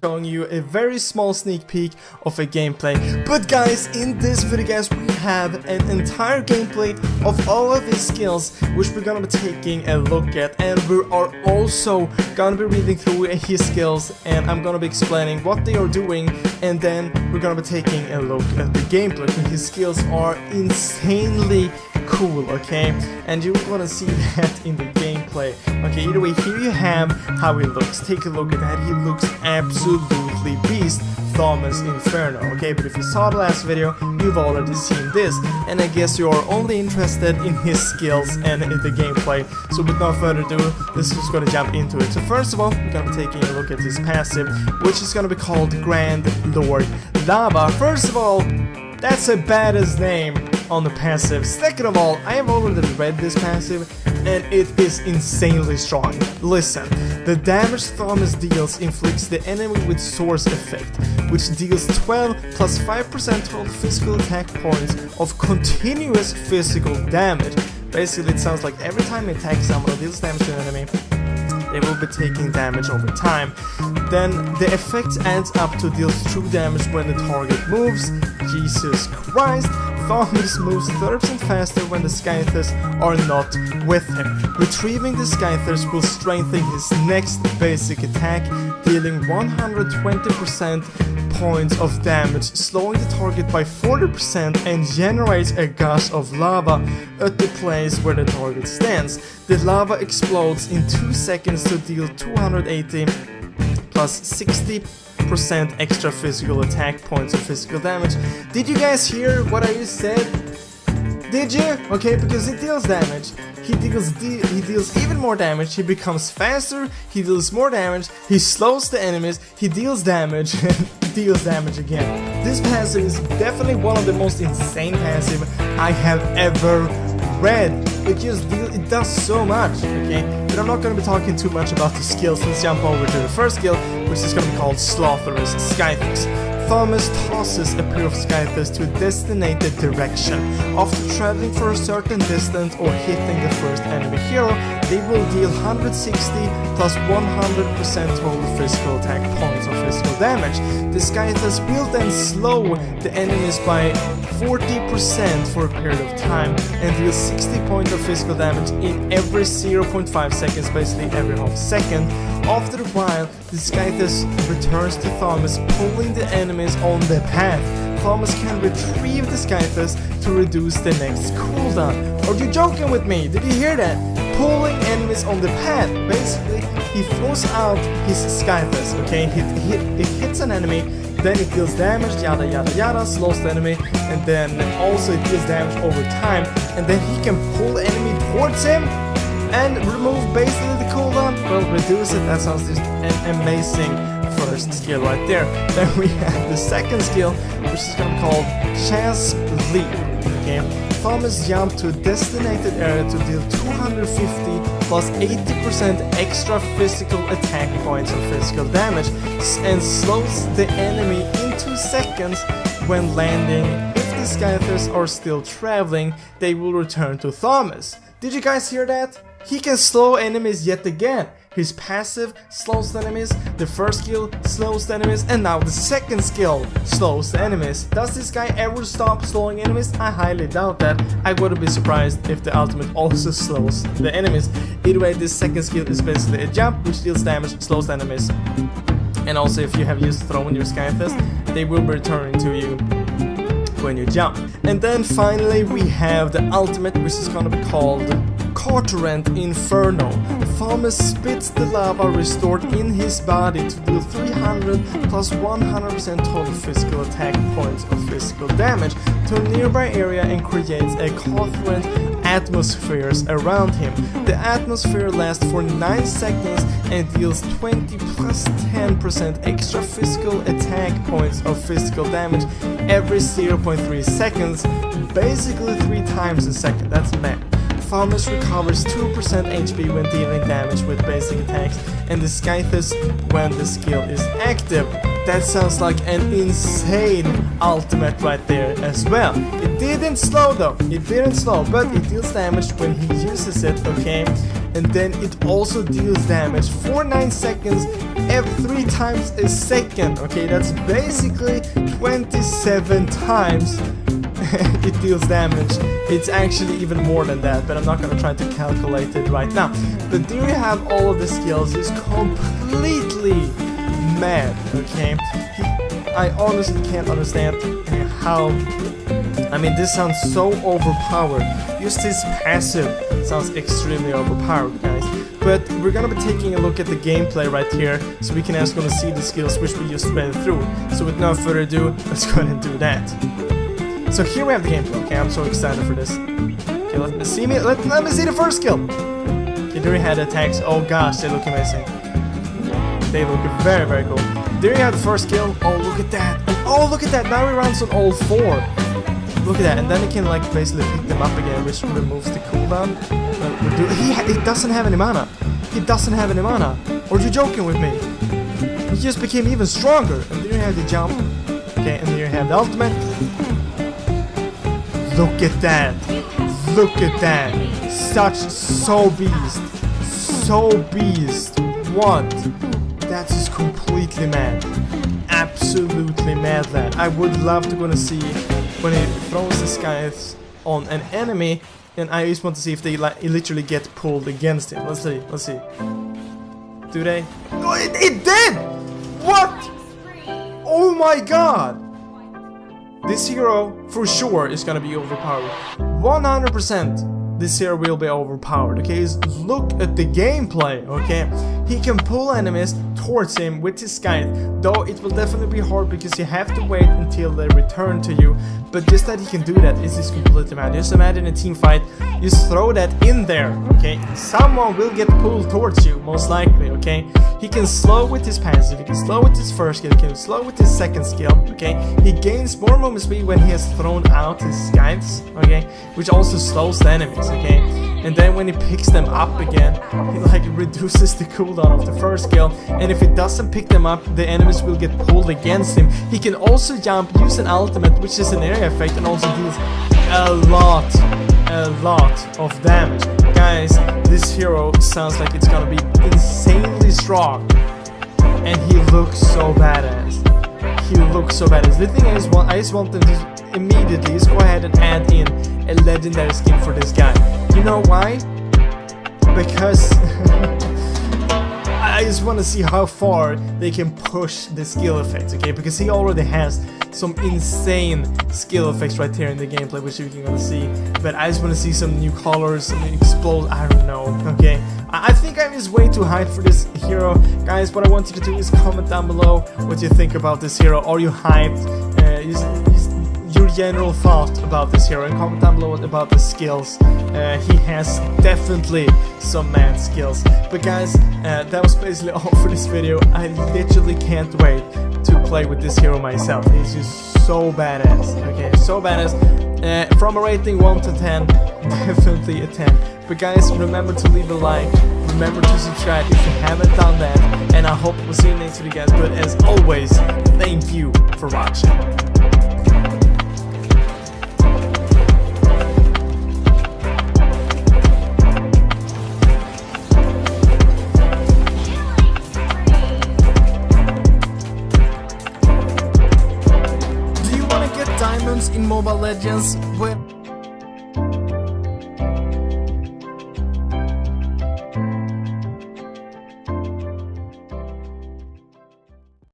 showing you a very small sneak peek of a gameplay. But guys, in this video guys, we have an entire gameplay of all of his skills, which we're gonna be taking a look at, and we are also gonna be reading through his skills, and I'm gonna be explaining what they are doing, and then we're gonna be taking a look at the gameplay. His skills are insanely cool, okay, and you're gonna see that in the gameplay. Okay, either way, here you have how he looks. Take a look at that. He looks absolutely beast, Thamuz Inferno. Okay, but if you saw the last video, you've already seen this, and I guess you are only interested in his skills and in the gameplay. So with no further ado, let's just gonna jump into it. So first of all, we're gonna be taking a look at his passive, which is gonna be called Grand Lord Lava. First of all, that's a badass name on the passive. Second of all, I have already read this passive and it is insanely strong. Listen, the damage Thamuz deals inflicts the enemy with source effect, which deals 12 plus 5% total physical attack points of continuous physical damage. Basically, it sounds like every time you attack someone or deals damage to an enemy, they will be taking damage over time. Then the effect adds up to deals true damage when the target moves. Jesus Christ, Thamuz moves 30% faster when the Scythers are not with him. Retrieving the Scythers will strengthen his next basic attack, dealing 120% points of damage, slowing the target by 40%, and generates a gush of lava at the place where the target stands. The lava explodes in 2 seconds to deal 280 plus 60% extra physical attack points of physical damage. Did you guys hear what I just said? Did you? Okay, because it deals damage. He deals even more damage. He becomes faster. He deals more damage. He slows the enemies. He deals damage and deals damage again. This passive is definitely one of the most insane passive I have ever read. It does so much, okay? But I'm not going to be talking too much about the skills. Let's jump over to the first skill, which is going to be called Slaughterous Scythers. Thamuz tosses a pair of Scythers to a designated direction. After traveling for a certain distance or hitting the first enemy hero, they will deal 160 plus 100% total physical attack points of physical damage. The Scythers will then slow the enemies by 40% for a period of time and deal 60 points of physical damage in every 0.5 seconds, basically every half second. After a while, the Scythers returns to Thamuz, pulling the enemies on the path. Thamuz can retrieve the Scythers to reduce the next cooldown. Are you joking with me? Did you hear that? Pulling enemies on the path. Basically, he throws out his Scythers, okay? It hits an enemy, then it deals damage, yada yada yada, slows the enemy, and then also it deals damage over time, and then he can pull the enemy towards him and remove basically the cooldown. Well, reduce it. That sounds just an amazing first skill right there. Then we have the second skill, which is gonna be called Chance Leap. Okay, Thamuz jump to a designated area to deal 250 plus 80% extra physical attack points of physical damage and slows the enemy in 2 seconds when landing. If the Scythers are still traveling, they will return to Thamuz. Did you guys hear that? He can slow enemies yet again. His passive slows the enemies, the first skill slows the enemies, and now the second skill slows the enemies. Does this guy ever stop slowing enemies? I highly doubt that. I wouldn't be surprised if the ultimate also slows the enemies. Either way, this second skill is basically a jump which deals damage, slows the enemies. And also if you have used throwing your Scythers, they will be returning to you when you jump. And then finally we have the ultimate, which is gonna be called Carteret Inferno. Thamuz spits the lava restored in his body to deal 300 plus 100% total physical attack points of physical damage to a nearby area and creates a Carteret atmospheres around him. The atmosphere lasts for 9 seconds and deals 20 plus 10% extra physical attack points of physical damage every 0.3 seconds, basically 3 times a second. That's bad. Thamuz recovers 2% HP when dealing damage with basic attacks, and the Scythers when the skill is active. That sounds like an insane ultimate right there as well. It didn't slow though, it didn't slow, but it deals damage when he uses it, okay? and then it also deals damage for 9 seconds every 3 times a second. Okay, that's basically 27 times it deals damage. It's actually even more than that, but I'm not gonna try to calculate it right now. But there you have all of the skills. He's completely mad, okay? I honestly can't understand how... I mean, this sounds so overpowered. Just his passive sounds extremely overpowered, guys. But we're gonna be taking a look at the gameplay right here, so we can actually see the skills which we just read through. So with no further ado, let's go ahead and do that. So here we have the gameplay. Okay, I'm so excited for this. Okay, let me see the first skill. Okay, there you had attacks. Oh gosh, they look amazing. They look very, very cool. There you have the first skill. Oh, look at that. Oh, look at that. Now he runs on all 4. Look at that. And then he can like basically pick them up again, which removes the cooldown. He doesn't have any mana. He doesn't have any mana. Or are you joking with me? He just became even stronger. And there you have the jump. Okay, and there you have the ultimate. Look at that. Look at that. So beast. What? That's just completely mad. Absolutely mad, lad. I would love to gonna see when he throws the scythe on an enemy, and I just want to see if they literally get pulled against him. Let's see. Do they? Oh, it did! What? Oh my god! This hero, for sure, is gonna be overpowered. 100%. This hero will be overpowered, okay? Just look at the gameplay, okay? He can pull enemies towards him with his scythe, though it will definitely be hard because you have to wait until they return to you. But just that he can do that is just completely mad. Just imagine a team fight, just throw that in there, okay? Someone will get pulled towards you, most likely, okay? He can slow with his passive, he can slow with his first skill, he can slow with his second skill, okay? He gains more movement speed when he has thrown out his scythes, okay? Which also slows the enemies, okay? And then when he picks them up again, he like reduces the cooldown of the first skill. And if he doesn't pick them up, the enemies will get pulled against him. He can also jump, use an ultimate, which is an area effect, and also deals a lot of damage. Guys, this hero sounds like it's gonna be insanely strong. And he looks so badass. The thing is, I just want them to immediately just go ahead and add in a legendary skin for this guy. You know why? Because I just want to see how far they can push the skill effects, okay? Because he already has some insane skill effects right here in the gameplay, which you can gonna see. But I just want to see some new colors, some explode, I don't know, okay? I think I'm just way too hyped for this hero. Guys, what I want you to do is comment down below what you think about this hero. Are you hyped? Your general thought about this hero, and comment down below about the skills. He has definitely some mad skills. But guys, that was basically all for this video. I literally can't wait to play with this hero myself. He's just so badass, okay? So badass. From a rating 1 to 10, definitely a 10. But guys, remember to leave a like, remember to subscribe if you haven't done that, and I hope we'll see you next video, guys. But as always, thank you for watching. In Mobile Legends, when